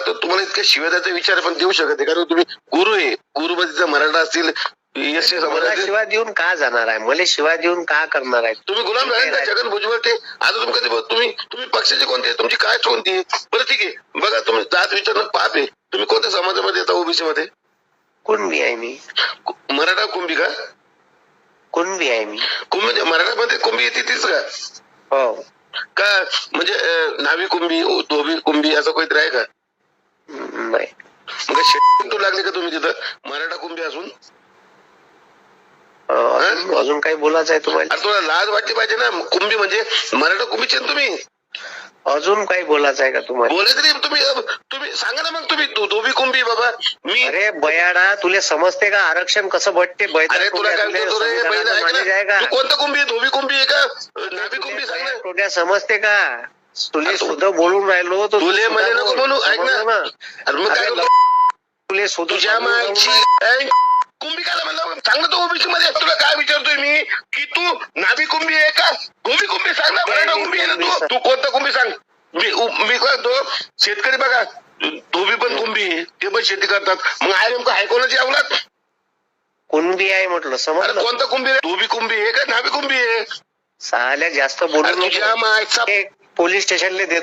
तर तुम्हाला इतक्या शिव्या द्यायचा विचार आहे, पण देऊ शकत नाही, कारण तुम्ही गुरु आहे. गुरुमध्ये मराठा असतील, एस सी मला समाजातील. शिवा देऊन का जाणार आहे? मला शिवा देऊन का करणार आहे? तुम्ही गुलाम झाले ना छगन भुजबळ ते. आता तुम्ही कधी तुम्ही पक्षाचे कोणते, तुमची कास्ट कोणती आहे? बरं ठीक आहे, बघा तुम्ही जात विचारणं पाप आहे. तुम्ही कोणत्या समाजामध्ये येता? ओबीसी मध्ये? कुणबी आहे मी. मराठा कुंभी का? कुणबी आहे मी. कुंभी मराठामध्ये कुंभी येते तीच का? हो. का म्हणजे नावी कुंभी, धोबी कुंभी असं काहीतरी आहे का? नाही. मग शेतू लागले का तुम्ही तिथं मराठा कुंभी असून? अजून काही बोलायचं आहे तुम्हाला? अरे तुला लाज वाटली पाहिजे ना. कुंभी म्हणजे मराठा कुंभीचे ना तुम्ही. अजून काही बोलायचं आहे का तुम्हाला? बोलायचं नाही. तुम्ही सांगा ना मग. तुम्ही धोबी कुंभी बाबा. मी अरे बयाडा, तुला समजते का आरक्षण कसं भेटते? अरे तुला काय म्हणतो रे बहिण, ऐक ना. तू कोणता कुंभी आहे? धोबी कुंभी आहे का नाभी कुंभी? सांग ना. तुला समजते का? तुला सुद्धा बोलून राहिलो तर तुले म्हणे नको म्हणू. ऐक ना. अरे मग काय करतो? तुला सुद्धा तुझ्या मागची कुंभी काय म्हणलं? सांग ना. तो ओबीसी मध्ये तुला काय विचारतोय मी, की तू नाभी कुंभी आहे का धोबी कुंभी? सांग ना. मराठा कुंभी आहे ना तू कोणता कुंभी सांग. मी काय तो शेतकरी बघा, धोबी पण कुंभी आहे, ते पण शेती करतात. मग आहे नेमकं आहे कोणाची अवलाद? कुणबी आहे म्हटलं, समजलं? कोणता कुंभी आहे? धोबी कुंभी आहे का नाभी कुंभी आहे? साल्या जास्त बोलू तुझ्या मागचा पोलीस स्टेशनला देत